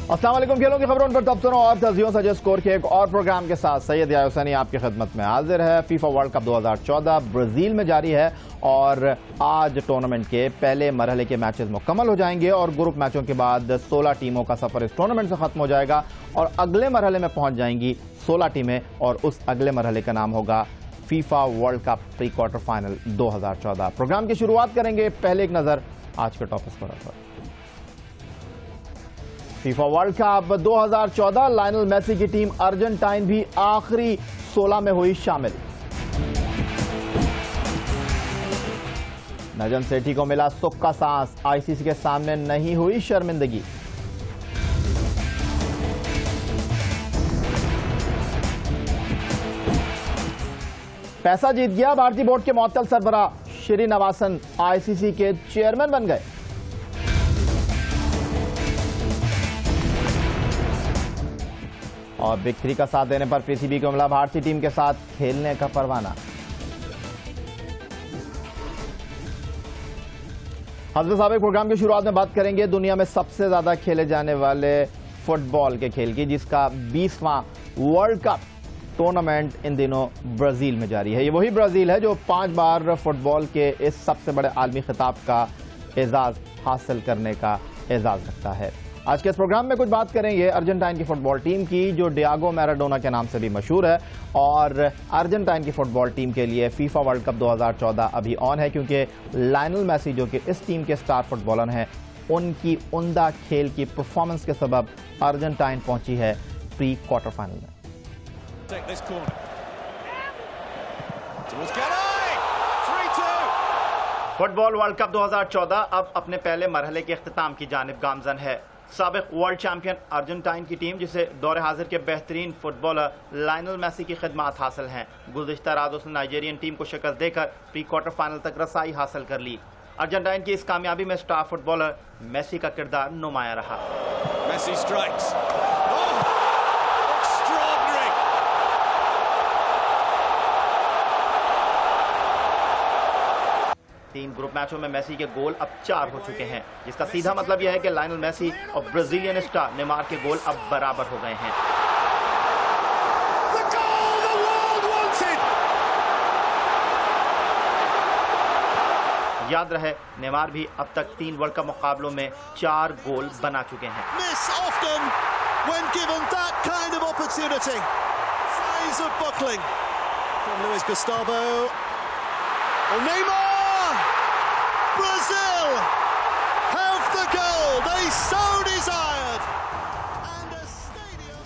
अस्सलाम वालेकुम। खेलों की खबरों पर तबसरों और तजियों से स्कोर के एक और प्रोग्राम के साथ सैयद यासनी आपकी खिदमत में हाजिर है। फीफा वर्ल्ड कप 2014 ब्राजील में जारी है और आज टूर्नामेंट के पहले मरहले के मैचेस मुकम्मल हो जाएंगे और ग्रुप मैचों के बाद 16 टीमों का सफर इस टूर्नामेंट से खत्म हो जाएगा और अगले मरहले में पहुंच जाएंगी 16 टीमें और उस अगले मरहले का नाम होगा FIFA World Cup pre quarter final 2014। Program की शुरुआत करेंगे पहले एक नजर आज के टॉप स्कोरर पर। FIFA World Cup 2014 Lionel Messi की टीम अर्जेंटाइन भी आखिरी 16 में हुई शामिल। नजम सेठी को मिला सुख का सांस, आईसीसी के सामने नहीं हुई शर्मिंदगी। पैसा जीत गया, भारतीय बोर्ड के मुअत्तल सरबराह श्रीनिवासन आईसीसी के चेयरमैन बन गए। और बिग 3 का साथ देने पर पीसीबी को मिला भारतीय टीम के साथ खेलने का परवाना। हज़रत साहब, प्रोग्राम की शुरुआत में बात करेंगे दुनिया में सबसे ज्यादा खेले जाने वाले फुटबॉल के खेल की, जिसका 20वां वर्ल्ड कप टूर्नामेंट इन दिनों ब्राजील में जारी है। ये वही ब्राजील है जो 5 बार फुटबॉल के इस सबसे बड़े आलमी खिताब का एजाज हासिल करने का एजाज रखता है। आज के इस प्रोग्राम में कुछ बात करेंगे अर्जेंटाइन की फुटबॉल टीम की, जो डियागो मैराडोना के नाम से भी मशहूर है। और अर्जेंटाइन की फुटबॉल टीम के लिए फीफा वर्ल्ड कप 2014 अभी ऑन है, क्योंकि लायनल मेसी जो कि इस टीम के स्टार फुटबॉलर हैं, उनकी उम्दा खेल की परफॉर्मेंस के सबब अर्जेंटाइन पहुंची है प्री क्वार्टर फाइनल में। फुटबॉल वर्ल्ड कप 2014 अब अपने पहले मरहले के इख्तिताम की जानिब गामजन है। साबिक वर्ल्ड चैंपियन अर्जेंटाइन की टीम, जिसे दौरे हाजिर के बेहतरीन फुटबॉलर लायनल मेसी की खिदमात हासिल हैं, गुज़िश्ता रात उसने नाइजीरियन टीम को शिकस्त देकर प्री क्वार्टर फाइनल तक रसाई हासिल कर ली। अर्जेंटाइन की इस कामयाबी में स्टार फुटबॉलर मेसी का किरदार नुमाया रहा। Messi strikes. 3 ग्रुप मैचों में मेसी के गोल अब 4 हो चुके हैं, जिसका सीधा मतलब यह है कि लायनल मेसी और ब्राजीलियन स्टार नेमार के गोल अब बराबर हो गए हैं। याद रहे, नेमार भी अब तक 3 वर्ल्ड कप मुकाबलों में 4 गोल बना चुके हैं। Brazil have the goal they so desired and a stadium।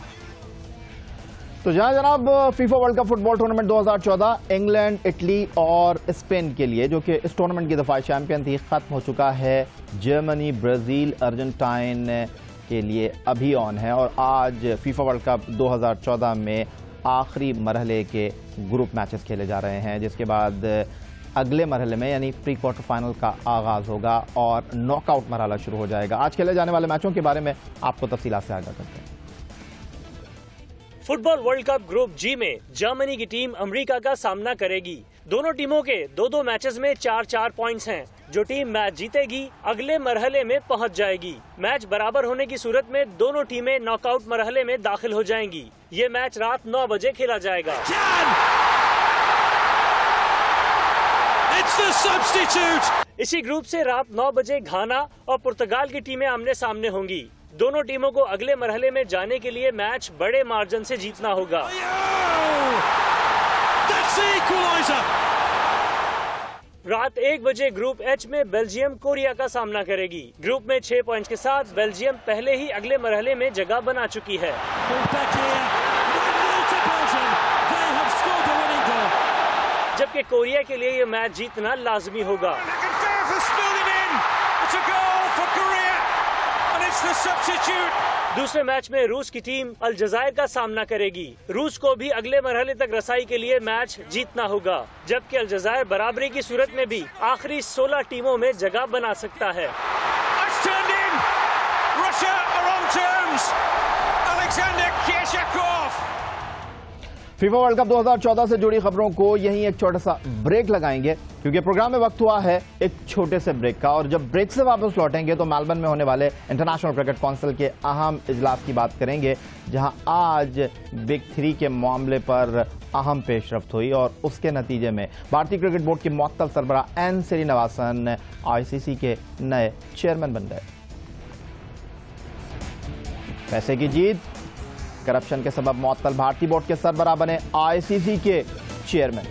तो जनाब FIFA World cup football tournament 2014 England, Italy और स्पेन के लिए, जो कि इस टूर्नामेंट की दफाई चैंपियन थी, खत्म हो चुका है। जर्मनी, ब्राजील, अर्जेंटाइन के लिए अभी ऑन है और आज फीफा वर्ल्ड कप 2014 में आखिरी मरहले के ग्रुप मैचेस खेले जा रहे हैं, जिसके बाद अगले मरहले में यानी प्री क्वार्टर फाइनल का आगाज होगा और नॉकआउट मरहला शुरू हो जाएगा। आज खेले जाने वाले मैचों के बारे में आपको तफसीलात से आगाह करते हैं। फुटबॉल वर्ल्ड कप ग्रुप जी में जर्मनी की टीम अमेरिका का सामना करेगी। दोनों टीमों के 2-2 मैचेस में 4-4 पॉइंट्स हैं। जो टीम मैच जीतेगी अगले मरहले में पहुंच जाएगी। मैच बराबर होने की सूरत में दोनों टीमें नॉकआउट मरहले में दाखिल हो जाएंगी। ये मैच रात 9 बजे खेला जाएगा। इसी ग्रुप से रात 9 बजे घाना और पुर्तगाल की टीमें आमने सामने होंगी। दोनों टीमों को अगले मरहले में जाने के लिए मैच बड़े मार्जिन से जीतना होगा। रात 1 बजे ग्रुप एच में बेल्जियम कोरिया का सामना करेगी। ग्रुप में 6 पॉइंट्स के साथ बेल्जियम पहले ही अगले मरहले में जगह बना चुकी है। जबकि कोरिया के लिए ये मैच जीतना लाजमी होगा। दूसरे मैच में रूस की टीम अलजायर का सामना करेगी। रूस को भी अगले मरहले तक रसाई के लिए मैच जीतना होगा, जबकि अलजायर बराबरी की सूरत में भी आखिरी 16 टीमों में जगह बना सकता है। फीफा वर्ल्ड कप 2014 से जुड़ी खबरों को यहीं एक छोटा सा ब्रेक लगाएंगे, क्योंकि प्रोग्राम में वक्त हुआ है एक छोटे से ब्रेक का। और जब ब्रेक से वापस लौटेंगे तो मेलबर्न में होने वाले इंटरनेशनल क्रिकेट काउंसिल के अहम इजलास की बात करेंगे, जहां आज बिग 3 के मामले पर अहम पेशरफ्त हुई और उसके नतीजे में भारतीय क्रिकेट बोर्ड के मुअत्तल सरबराह एन श्रीनिवासन आईसीसी के नए चेयरमैन बन गए। पैसे की जीत, करप्शन के सबब मुअत्तल भारतीय बोर्ड के सरबराह बने आईसीसी के चेयरमैन।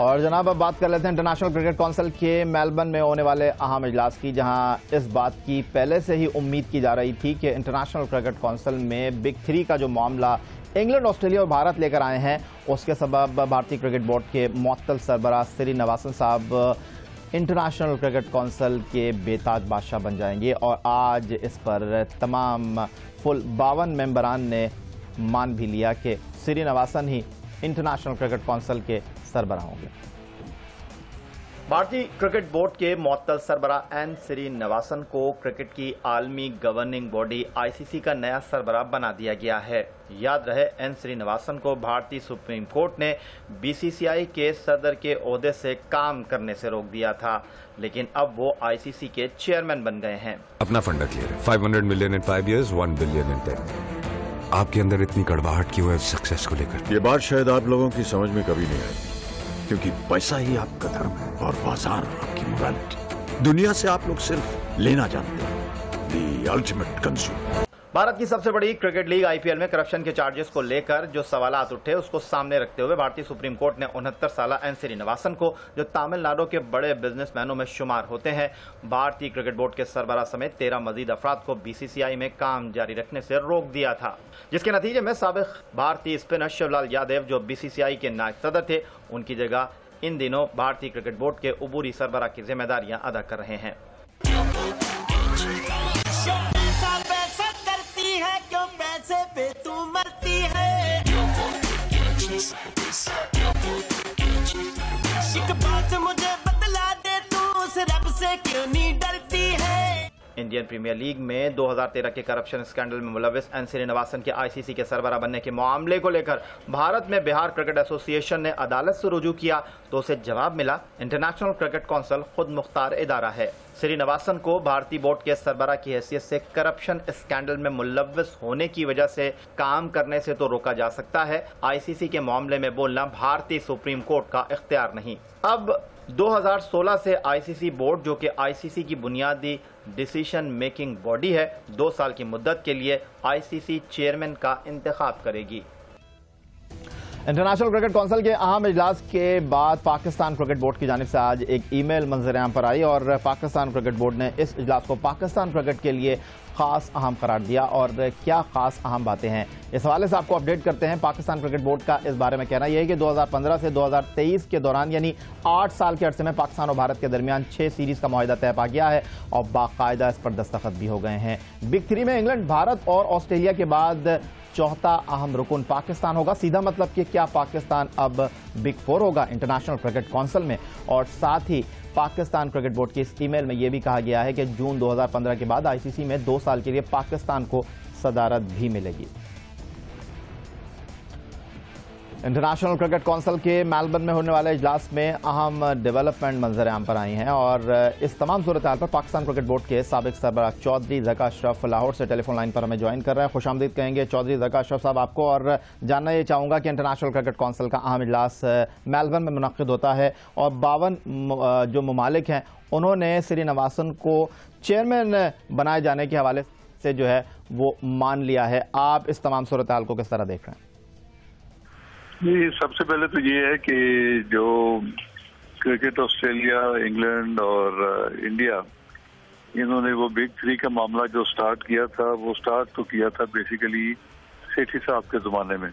और जनाब अब बात कर लेते हैं इंटरनेशनल क्रिकेट काउंसिल के मेलबर्न में होने वाले अहम इजलास की, जहां इस बात की पहले से ही उम्मीद की जा रही थी कि इंटरनेशनल क्रिकेट काउंसिल में बिग 3 का जो मामला इंग्लैंड, ऑस्ट्रेलिया और भारत लेकर आए हैं, उसके सबब भारतीय क्रिकेट बोर्ड के मुअत्तल सरबराह श्रीनिवासन साहब इंटरनेशनल क्रिकेट काउंसिल के बेताज बादशाह बन जाएंगे। और आज इस पर तमाम फुल 52 मेंबरान ने मान भी लिया कि श्रीनिवासन ही इंटरनेशनल क्रिकेट काउंसिल के सरबराह होंगे। भारतीय क्रिकेट बोर्ड के मुअत्तल सरबराह एन श्रीनिवासन को क्रिकेट की आलमी गवर्निंग बॉडी आईसीसी का नया सरबराह बना दिया गया है। याद रहे, एन श्रीनिवासन को भारतीय सुप्रीम कोर्ट ने बीसीसीआई के सदर के ओहदे से काम करने से रोक दिया था, लेकिन अब वो आईसीसी के चेयरमैन बन गए हैं। अपना फंडा क्लियर है, 500 million in 5 years, 1 billion in 10। आपके अंदर इतनी कड़वाहट क्यों है सक्सेस को लेकर? ये बात शायद आप लोगों की समझ में कभी नहीं आई, क्योंकि पैसा ही आपका धर्म है और बाजार आपकी मोरालिटी। दुनिया से आप लोग सिर्फ लेना जानते हैं, द अल्टीमेट कंज्यूमर। भारत की सबसे बड़ी क्रिकेट लीग आईपीएल में करप्शन के चार्जेस को लेकर जो सवालात उठे, उसको सामने रखते हुए भारतीय सुप्रीम कोर्ट ने 69 साल एन श्रीनिवासन को, जो तमिलनाडु के बड़े बिजनेसमैनों में शुमार होते हैं, भारतीय क्रिकेट बोर्ड के सरबराह समेत 13 मजीद अफराद को बीसीसीआई में काम जारी रखने से रोक दिया था, जिसके नतीजे में साबिक भारतीय स्पिनर शिवलाल यादव, जो बीसीसीआई के नायब सदर थे, उनकी जगह इन दिनों भारतीय क्रिकेट बोर्ड के उबूरी सरबराह की जिम्मेदारियां अदा कर रहे हैं। पे तू मरती है, एक बात मुझे बतला दे, तू उस रब से क्यों नहीं डरती है। इंडियन प्रीमियर लीग में 2013 के करप्शन स्कैंडल में मुलविस एन श्रीनिवासन के आईसीसी के सरबराह बनने के मामले को लेकर भारत में बिहार क्रिकेट एसोसिएशन ने अदालत से रुजू किया, तो उसे जवाब मिला इंटरनेशनल क्रिकेट काउंसिल खुद मुख्तार इदारा है। श्रीनिवासन को भारतीय बोर्ड के सरबराह की हैसियत से करप्शन स्कैंडल में मुलविस होने की वजह से काम करने से तो रोका जा सकता है, आईसीसी के मामले में बोलना भारतीय सुप्रीम कोर्ट का इख्तियार नहीं। अब 2016 से आईसीसी बोर्ड, जो कि आईसीसी की बुनियादी डिसीजन मेकिंग बॉडी है, 2 साल की मुद्दत के लिए आईसीसी चेयरमैन का इंतखाब करेगी। इंटरनेशनल क्रिकेट काउंसिल के अहम इजलास के बाद पाकिस्तान क्रिकेट बोर्ड की जानिब से आज एक ईमेल मंजर-ए-आम पर आई और पाकिस्तान क्रिकेट बोर्ड ने इस इजलास को पाकिस्तान क्रिकेट के लिए खास अहम करार दिया। और क्या खास अहम बातें हैं, इस हवाले से आपको अपडेट करते हैं। पाकिस्तान क्रिकेट बोर्ड का इस बारे में कहना यह है कि 2015 से 2023 के दौरान, यानी 8 साल के अरसे में पाकिस्तान और भारत के दरमियान 6 सीरीज का मुआहिदा तय पा गया है और बाकायदा इस पर दस्तखत भी हो गए हैं। बिग 3 में इंग्लैंड, भारत और ऑस्ट्रेलिया के बाद चौथा अहम रुकन पाकिस्तान होगा। सीधा मतलब कि क्या पाकिस्तान अब बिग 4 होगा इंटरनेशनल क्रिकेट काउंसिल में? और साथ ही पाकिस्तान क्रिकेट बोर्ड की इस ईमेल में यह भी कहा गया है कि जून 2015 के बाद आईसीसी में 2 साल के लिए पाकिस्तान को सदारत भी मिलेगी। इंटरनेशनल क्रिकेट काउंसिल के मेलबर्न में होने वाले इजलास में अहम डेवलपमेंट मंजर-ए-आम पर आई हैं और इस तमाम सूरत हाल पर पाकिस्तान क्रिकेट बोर्ड के साबिक सरबराह चौधरी ज़का अशरफ लाहौर से टेलीफोन लाइन पर हमें ज्वाइन कर रहे हैं। खुशामदीद कहेंगे चौधरी ज़का अशरफ साहब आपको। और जानना ये चाहूँगा कि इंटरनेशनल क्रिकेट काउंसिल का अहम इजलास मेलबर्न में मुनक्किद होता है और 52 जो ममालिक हैं उन्होंने श्रीनिवासन को चेयरमैन बनाए जाने के हवाले से जो है वो मान लिया है। आप इस तमाम सूरत हाल को किस तरह देख रहे हैं? जी, सबसे पहले तो ये है कि जो क्रिकेट ऑस्ट्रेलिया, इंग्लैंड और इंडिया, इन्होंने वो बिग 3 का मामला जो स्टार्ट किया था, वो स्टार्ट तो किया था बेसिकली सेठी साहब के ज़माने में।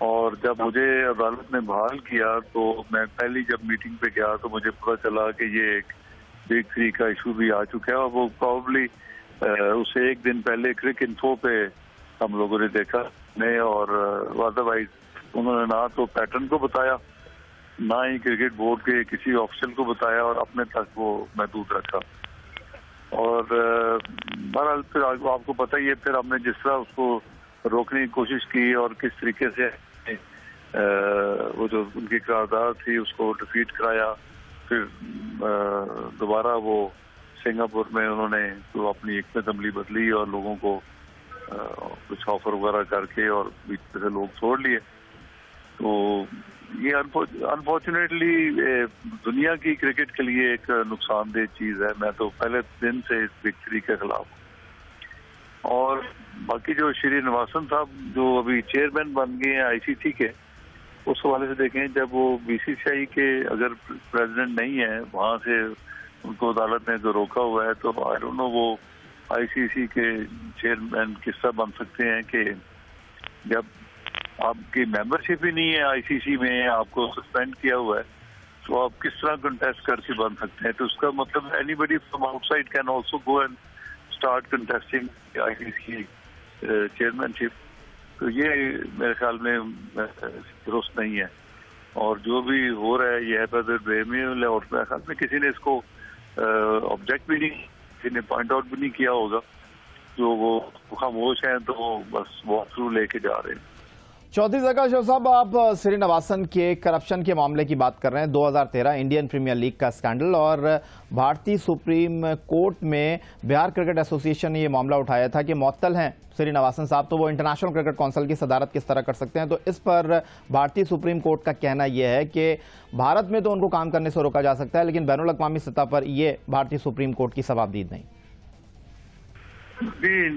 और जब मुझे अदालत ने बहाल किया तो मैं पहली जब मीटिंग पे गया तो मुझे पता चला कि ये एक बिग 3 का इशू भी आ चुका है और वो प्रॉब्ली उससे एक दिन पहले क्रिक इन्फो पे हम लोगों ने देखा नहीं। और अदरवाइज उन्होंने ना तो पैटर्न को बताया, ना ही क्रिकेट बोर्ड के किसी ऑफिसर को बताया, और अपने तक वो महदूद रखा। और बहरहाल फिर आपको पता ही है, फिर हमने जिस तरह उसको रोकने की कोशिश की और किस तरीके से वो जो उनकी करारदाद थी उसको डिफीट कराया। फिर दोबारा वो सिंगापुर में उन्होंने तो अपनी हिकमत अमली बदली और लोगों को कुछ ऑफर वगैरह करके और बीच से लोग छोड़ लिए। तो ये अनफॉर्चुनेटली दुनिया की क्रिकेट के लिए एक नुकसानदेह चीज है। मैं तो पहले दिन से इस विक्ट्री के खिलाफ। और बाकी जो श्रीनिवासन साहब जो अभी चेयरमैन बन गए हैं आईसीसी के, उस हवाले से देखें, जब वो बीसीसीआई के अगर प्रेसिडेंट नहीं है, वहां से उनको अदालत ने जो रोका हुआ है, तो आई डोंट नो वो आईसीसी के चेयरमैन किस तरह बन सकते हैं कि जब आपकी मेंबरशिप ही नहीं है आईसीसी में, आपको सस्पेंड किया हुआ है, तो आप किस तरह कंटेस्ट करके बन सकते हैं। तो उसका मतलब anybody from outside can also go and start contesting ICC chairmanship. तो ये मेरे ख्याल में दुरुस्त नहीं है। और जो भी हो रहा है ये बेमेल है, और मेरे ख्याल में किसी ने इसको ऑब्जेक्ट भी नहीं, किसी ने पॉइंट आउट भी नहीं किया होगा। जो वो खामोश हैं तो वो बस वॉक थ्रू लेके जा रहे हैं। चौधरी ज़रकार शरीफ साहब, आप श्रीनिवासन के करप्शन के मामले की बात कर रहे हैं। 2013 इंडियन प्रीमियर लीग का स्कैंडल, और भारतीय सुप्रीम कोर्ट में बिहार क्रिकेट एसोसिएशन ने यह मामला उठाया था कि मुअत्तल हैं श्रीनिवासन साहब, तो वो इंटरनेशनल क्रिकेट काउंसिल की सदारत किस तरह कर सकते हैं। तो इस पर भारतीय सुप्रीम कोर्ट का कहना यह है कि भारत में तो उनको काम करने से रोका जा सकता है, लेकिन बैनुल अक़वामी सतह पर यह भारतीय सुप्रीम कोर्ट की सवाबदीद नहीं। जी,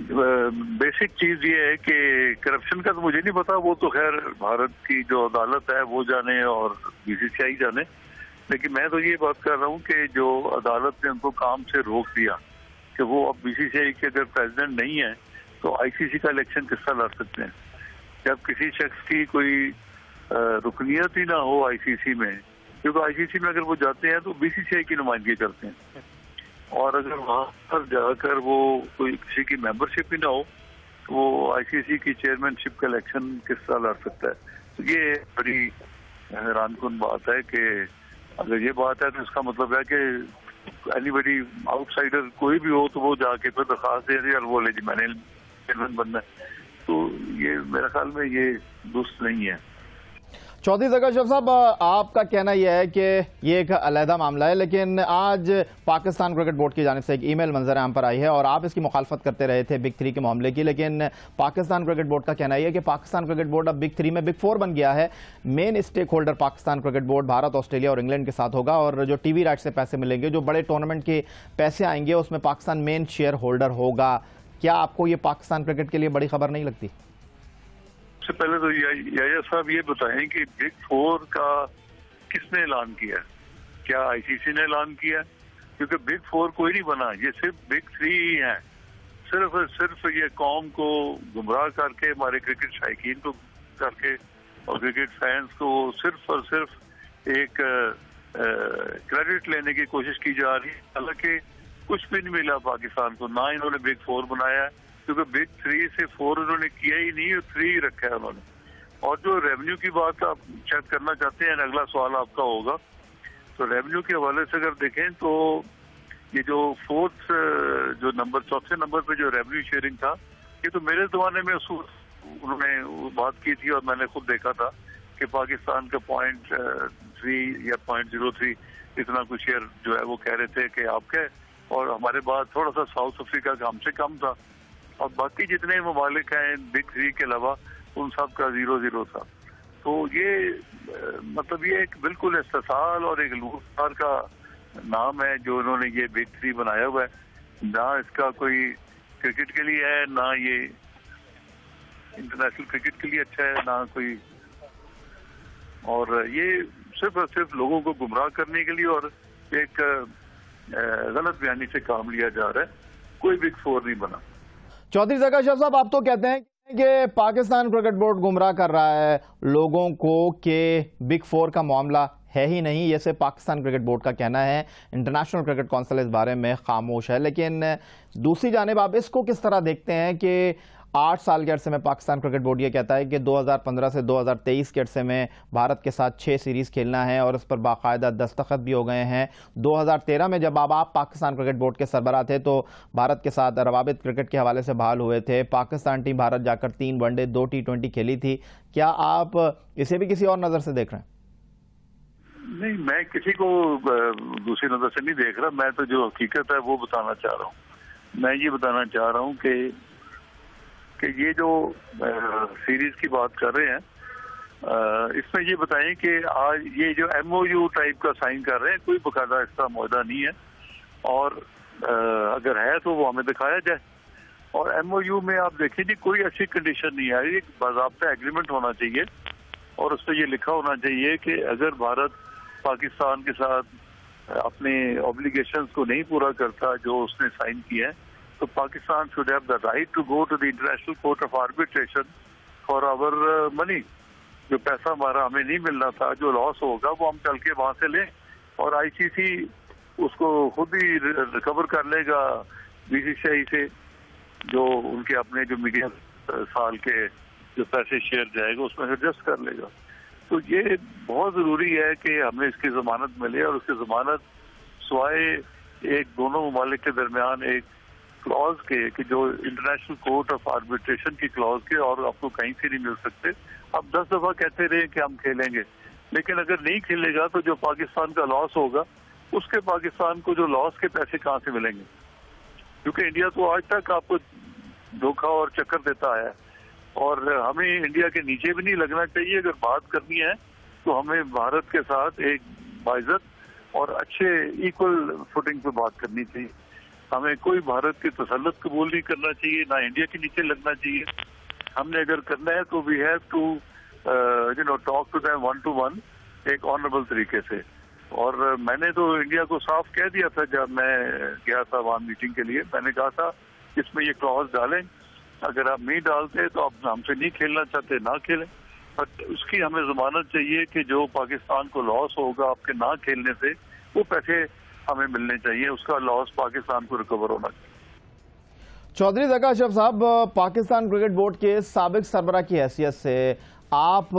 बेसिक चीज ये है कि करप्शन का तो मुझे नहीं पता, वो तो खैर भारत की जो अदालत है वो जाने और बीसीसीआई जाने। लेकिन मैं तो ये बात कर रहा हूँ कि जो अदालत ने उनको काम से रोक दिया कि वो अब बीसीसीआई के अगर प्रेसिडेंट नहीं है तो आईसीसी का इलेक्शन किस तरह लड़ सकते हैं, जब किसी शख्स की कोई रुकनियत ही ना हो आईसीसी में। क्योंकि आईसीसी में अगर वो जाते हैं तो बीसीसीआई की नुमाइंदगी करते हैं, और अगर वहां पर जाकर वो कोई किसी की मेंबरशिप ही ना हो तो वो आईसीसी की चेयरमैनशिप का इलेक्शन किस तरह लड़ सकता है। तो ये बड़ी हैरानकुन बात है कि अगर ये बात है तो इसका मतलब है कि एनीबडी आउटसाइडर कोई भी हो तो वो जाके फिर दरखास्त दे रही है और वो ले जी मैंने चेयरमैन बनना है। तो ये मेरे ख्याल में ये दुरुस्त नहीं है। चौधरी ज़रकार शरीफ साहब, आपका कहना यह है कि ये एक अलहदा मामला है, लेकिन आज पाकिस्तान क्रिकेट बोर्ड की जानिब से एक ईमेल मंजर आम पर आई है और आप इसकी मुखालफत करते रहे थे बिग 3 के मामले की, लेकिन पाकिस्तान क्रिकेट बोर्ड का कहना यह है कि पाकिस्तान क्रिकेट बोर्ड अब बिग 3 में बिग 4 बन गया है। Main stake holder Pakistan Cricket Board Bharat, Australia और इंग्लैंड के साथ होगा, और जो टीवी राइट से पैसे मिलेंगे, जो बड़े टूर्नामेंट के पैसे आएंगे, उसमें पाकिस्तान मेन शेयर होल्डर होगा। क्या आपको ये पाकिस्तान क्रिकेट के लिए बड़ी खबर नहीं लगती? सबसे पहले तो याया साहब ये बताएं कि बिग 4 का किसने ऐलान किया? क्या आईसीसी ने ऐलान किया? क्योंकि बिग 4 कोई नहीं बना, ये सिर्फ बिग 3 ही है। सिर्फ और सिर्फ ये कौम को गुमराह करके, हमारे क्रिकेट शायकीन को करके और क्रिकेट फैंस को सिर्फ और सिर्फ एक क्रेडिट लेने की कोशिश की जा रही है। हालांकि कुछ भी नहीं मिला पाकिस्तान को, ना इन्होंने बिग 4 बनाया है, क्योंकि बिग 3 से 4 उन्होंने किया ही नहीं, 3 रखा है उन्होंने। और जो रेवेन्यू की बात आप शायद करना चाहते हैं, अगला सवाल आपका होगा, तो रेवेन्यू के हवाले से अगर देखें तो ये जो चौथे नंबर पे जो रेवेन्यू शेयरिंग था, ये तो मेरे जमाने में उन्होंने बात की थी और मैंने खुद देखा था कि पाकिस्तान का 0.3 या 0.03 इतना कुछ शेयर जो है वो कह रहे थे कि आपके, और हमारे बाद थोड़ा सा साउथ अफ्रीका का हमसे कम था, और बाकी जितने ममालिक हैं बिग 3 के अलावा उन सब का 0-0 था। तो ये मतलब ये एक बिल्कुल इस्तेसाल और एक लूटमार का नाम है जो उन्होंने ये बिग 3 बनाया हुआ है। ना इसका कोई क्रिकेट के लिए है, ना ये इंटरनेशनल क्रिकेट के लिए अच्छा है, ना कोई, और ये सिर्फ और सिर्फ लोगों को गुमराह करने के लिए और एक गलत बयानी से काम लिया जा रहा है। कोई बिग 4 नहीं बना। चौधरी ज़रकार शरीफ साहब, आप तो कहते हैं कि पाकिस्तान क्रिकेट बोर्ड गुमराह कर रहा है लोगों को कि बिग 4 का मामला है ही नहीं, ये सिर्फ पाकिस्तान क्रिकेट बोर्ड का कहना है। इंटरनेशनल क्रिकेट काउंसिल इस बारे में खामोश है। लेकिन दूसरी जानिब आप इसको किस तरह देखते हैं कि 8 साल के अरसे में पाकिस्तान क्रिकेट बोर्ड ये कहता है कि 2015 से 2023 के अरसे में भारत के साथ 6 सीरीज़ खेलना है और उस पर बाकायदा दस्तखत भी हो गए हैं। 2013 में जब आप पाकिस्तान क्रिकेट बोर्ड के सरबराह थे तो भारत के साथ रवाबित क्रिकेट के हवाले से बहाल हुए थे। पाकिस्तान टीम भारत जाकर 3 वनडे 2 T20 खेली थी। क्या आप इसे भी किसी और नज़र से देख रहे हैं? नहीं, मैं किसी को दूसरी नजर से नहीं देख रहा। मैं तो जो हकीकत है वो बताना चाह रहा हूँ। मैं ये बताना चाह रहा हूँ कि ये जो सीरीज की बात कर रहे हैं इसमें ये बताएं कि आज ये जो MOU टाइप का साइन कर रहे हैं, कोई बकायदा इसका मुआहदा नहीं है और अगर है तो वो हमें दिखाया जाए। और MOU में आप देखें जी कोई ऐसी कंडीशन नहीं है, एक बाज़ाब्ता एग्रीमेंट होना चाहिए और उस पर ये लिखा होना चाहिए कि अगर भारत पाकिस्तान के साथ अपने ऑब्लिगेशंस को नहीं पूरा करता जो उसने साइन किया है, तो Pakistan should have the right to go to the International Court of Arbitration for our money. जो पैसा हमारा हमें नहीं मिलना था, जो लॉस होगा वो हम चल के वहां से लें और ICC उसको खुद ही रिकवर कर लेगा BCCI से, जो उनके अपने जो मीडिया साल के जो पैसे शेयर जाएगा उसमें एडजस्ट कर लेगा। तो ये बहुत जरूरी है कि हमें इसकी जमानत मिले और उसकी जमानत सिवाय एक दोनों ममालिक के दरमियान एक क्लॉज के कि जो इंटरनेशनल कोर्ट ऑफ आर्बिट्रेशन की क्लॉज के और आपको कहीं से नहीं मिल सकते। अब 10 दफा कहते रहे कि हम खेलेंगे, लेकिन अगर नहीं खेलेगा तो जो पाकिस्तान का लॉस होगा उसके पाकिस्तान को जो लॉस के पैसे कहाँ से मिलेंगे? क्योंकि इंडिया तो आज तक आपको धोखा और चक्कर देता है और हमें इंडिया के नीचे भी नहीं लगना चाहिए। अगर बात करनी है तो हमें भारत के साथ एक बाइज्जत और अच्छे इक्वल फुटिंग पे बात करनी चाहिए। हमें कोई भारत की तसल्लुत कबूल नहीं करना चाहिए, ना इंडिया के नीचे लगना चाहिए। हमने अगर करना है तो we have to talk to them 1-to-1 एक ऑनरेबल तरीके से। और मैंने तो इंडिया को साफ कह दिया था जब मैं गया था वहां मीटिंग के लिए, मैंने कहा था इसमें ये क्लॉज डालें, अगर आप नहीं डालते तो आप हमसे नहीं खेलना चाहते ना खेलें, बट उसकी हमें जमानत चाहिए कि जो पाकिस्तान को लॉस होगा आपके ना खेलने से वो पैसे हमें मिलने चाहिए, उसका लॉस पाकिस्तान को रिकवर होना चाहिए। चौधरी ज़का अशरफ साहब, पाकिस्तान क्रिकेट बोर्ड के साबिक सरबराह की हैसियत से आप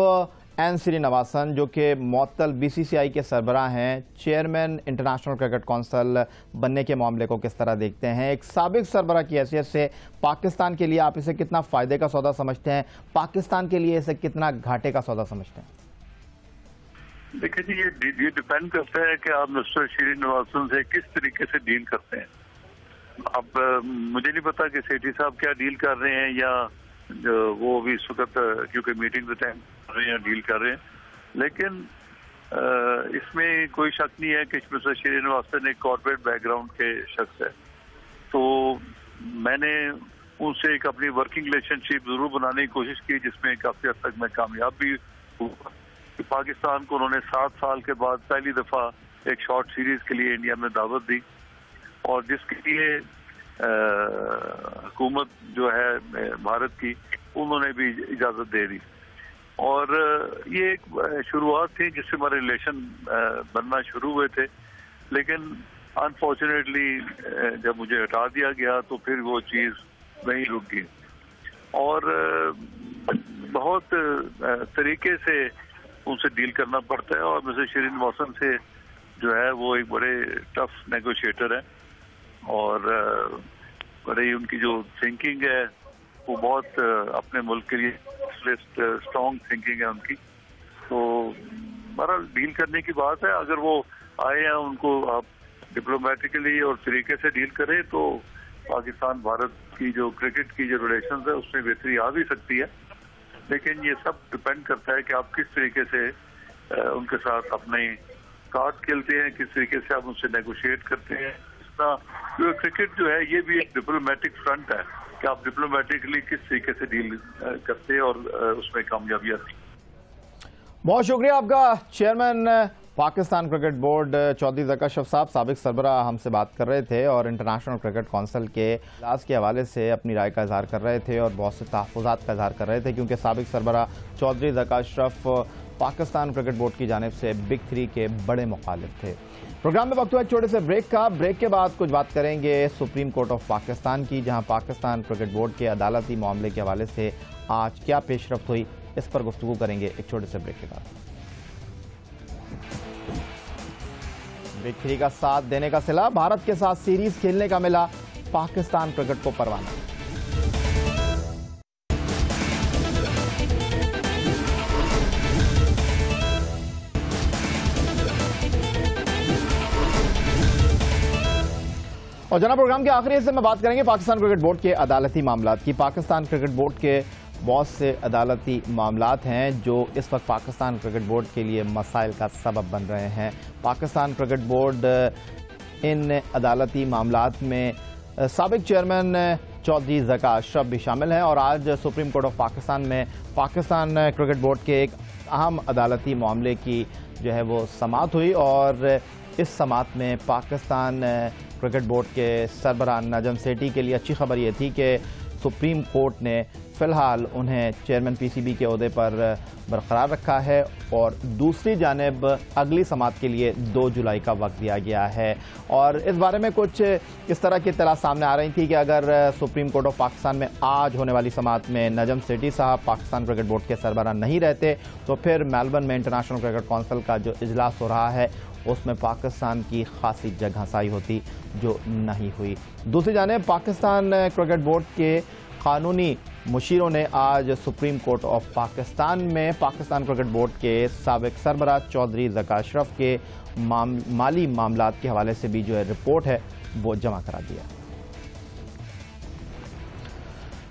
N श्रीनिवासन जो कि मुअत्तल BCCI के सरबराह हैं, चेयरमैन इंटरनेशनल क्रिकेट काउंसिल बनने के मामले को किस तरह देखते हैं? एक साबिक सरबराह की हैसियत से पाकिस्तान के लिए आप इसे कितना फायदे का सौदा समझते हैं, पाकिस्तान के लिए इसे कितना घाटे का सौदा समझते हैं? देखिए जी, ये डिपेंड करता है कि आप मिस्टर श्रीनिवासन से किस तरीके से डील करते हैं। अब मुझे नहीं पता कि सेठी साहब क्या डील कर रहे हैं या जो वो भी इस वक्त क्योंकि मीटिंग के टाइम कर रहे हैं डील कर रहे हैं, लेकिन इसमें कोई शक नहीं है कि मिस्टर श्रीनिवासन एक कॉर्पोरेट बैकग्राउंड के शख्स है। तो मैंने उनसे एक अपनी वर्किंग रिलेशनशिप जरूर बनाने की कोशिश की जिसमें काफी हद तक मैं कामयाब भी हुआ कि पाकिस्तान को उन्होंने 7 साल के बाद पहली दफा एक शॉर्ट सीरीज के लिए इंडिया में दावत दी और जिसके लिए हुकूमत जो है भारत की उन्होंने भी इजाजत दे दी और ये एक शुरुआत थी जिससे हमारे रिलेशन बनना शुरू हुए थे, लेकिन अनफॉर्चुनेटली जब मुझे हटा दिया गया तो फिर वो चीज वहीं रुक गई और बहुत तरीके से उनसे डील करना पड़ता है और मिस्टर श्रीनिवासन से जो है वो एक बड़े टफ नेगोशिएटर है और बड़ी उनकी जो थिंकिंग है वो बहुत अपने मुल्क के लिए स्ट्रॉन्ग थिंकिंग है उनकी। तो बहरहाल डील करने की बात है, अगर वो आए हैं उनको आप डिप्लोमेटिकली और तरीके से डील करें तो पाकिस्तान भारत की जो क्रिकेट की जो रिलेशन है उसमें बेहतरी आ भी सकती है, लेकिन ये सब डिपेंड करता है कि आप किस तरीके से उनके साथ अपने कार्ड खेलते हैं, किस तरीके से आप उनसे नेगोशिएट करते हैं। इसका जो क्रिकेट जो है ये भी एक डिप्लोमेटिक फ्रंट है कि आप डिप्लोमेटिकली किस तरीके से डील करते हैं और उसमें कामयाबी आती है। बहुत शुक्रिया आपका। Chairman Pakistan Cricket Board Chaudhry Zaka Ashraf sahab साबिक सरबराह हमसे बात कर रहे थे और इंटरनेशनल क्रिकेट काउंसिल के इजलास के हवाले से अपनी राय का इजहार कर रहे थे और बहुत से तहफ़्फ़ुज़ात का इजहार कर रहे थे क्योंकि साबिक सरबराह चौधरी ज़का अशरफ पाकिस्तान क्रिकेट बोर्ड की जानिब से बिग 3 के बड़े मुखालिफ थे। प्रोग्राम में वक्त हुआ एक छोटे से ब्रेक का। ब्रेक के बाद कुछ बात करेंगे सुप्रीम कोर्ट ऑफ पाकिस्तान की, जहां पाकिस्तान क्रिकेट बोर्ड के अदालती मामले के हवाले से आज क्या पेशरफ्त हुई, इस पर गुफ्तगू करेंगे एक छोटे से ब्रेक के बाद। बिग 3 का साथ देने का सिला, भारत के साथ सीरीज खेलने का मिला पाकिस्तान क्रिकेट को परवाना। और जनाब प्रोग्राम के आखिरी हिस्से में बात करेंगे पाकिस्तान क्रिकेट बोर्ड के अदालती मामलात की। पाकिस्तान क्रिकेट बोर्ड के बहुत से अदालती मामलात हैं जो इस वक्त पाकिस्तान क्रिकेट बोर्ड के लिए मसाइल का सबब बन रहे हैं। पाकिस्तान क्रिकेट बोर्ड इन अदालती मामलात में साबिक चेयरमैन चौधरी ज़का अशरफ भी शामिल हैं और आज सुप्रीम कोर्ट ऑफ पाकिस्तान में पाकिस्तान क्रिकेट बोर्ड के एक अहम अदालती मामले की जो है वो समाअत हुई और इस समाअत में पाकिस्तान क्रिकेट बोर्ड के सरबराह नजम सेठी के लिए अच्छी खबर ये थी कि सुप्रीम कोर्ट ने फ़िलहाल उन्हें चेयरमैन पीसीबी के ओहदे पर बरकरार रखा है और दूसरी जानिब अगली समाअत के लिए 2 जुलाई का वक्त दिया गया है। और इस बारे में कुछ इस तरह की इत्तला सामने आ रही थी कि अगर सुप्रीम कोर्ट ऑफ पाकिस्तान में आज होने वाली समाअत में नजम सेठी साहब पाकिस्तान क्रिकेट बोर्ड के सरबराह नहीं रहते तो फिर मेलबर्न में इंटरनेशनल क्रिकेट काउंसिल का जो इजलास हो रहा है उसमें पाकिस्तान की खासी जगहसाई होती, जो नहीं हुई। दूसरी जानिब पाकिस्तान क्रिकेट बोर्ड के कानूनी मुशीरों ने आज सुप्रीम कोर्ट ऑफ पाकिस्तान में पाकिस्तान क्रिकेट बोर्ड के साबिक सरबराह चौधरी ज़का अशरफ के माली मामलात के हवाले से भी जो है रिपोर्ट है वो जमा करा दिया।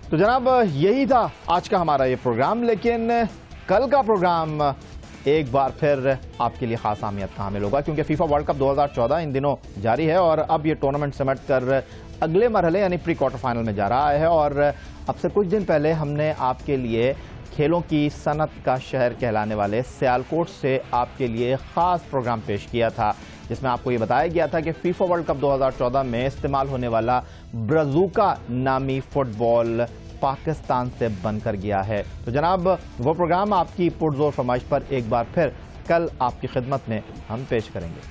तो जनाब यही था आज का हमारा ये प्रोग्राम, लेकिन कल का प्रोग्राम एक बार फिर आपके लिए खास अहमियत का हामिल होगा क्योंकि फीफा वर्ल्ड कप 2014 इन दिनों जारी है और अब ये टूर्नामेंट सिमट कर अगले मरहले यानी प्री क्वार्टर फाइनल में जा रहा है। और अब से कुछ दिन पहले हमने आपके लिए खेलों की सनत का शहर कहलाने वाले सियालकोट से आपके लिए खास प्रोग्राम पेश किया था, जिसमें आपको ये बताया गया था कि फीफा वर्ल्ड कप 2014 में इस्तेमाल होने वाला ब्राज़ूका नामी फुटबॉल पाकिस्तान से बनकर गया है। तो जनाब वो प्रोग्राम आपकी पुरजोर फरमाइश पर एक बार फिर कल आपकी खिदमत में हम पेश करेंगे।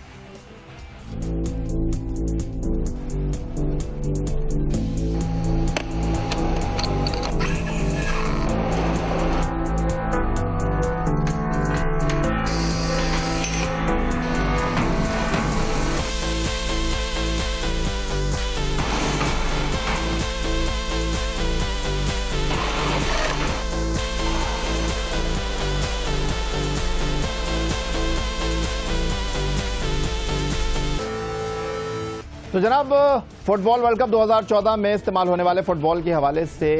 तो जनाब फुटबॉल वर्ल्ड कप 2014 में इस्तेमाल होने वाले फुटबॉल के हवाले से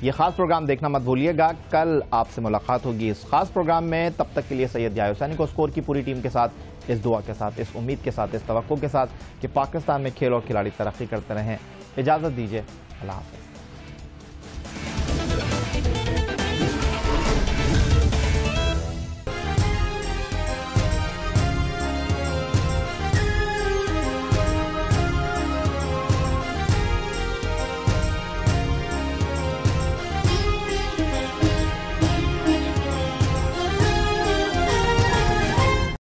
ये खास प्रोग्राम देखना मत भूलिएगा। कल आपसे मुलाकात होगी इस खास प्रोग्राम में। तब तक के लिए सैयद याहिया हुसैनी को स्कोर की पूरी टीम के साथ इस दुआ के साथ, इस उम्मीद के साथ, इस तवक्को के साथ कि पाकिस्तान में खेल और खिलाड़ी तरक्की करते रहें इजाज़त दीजिए। अल्लाह हाफ़िज़।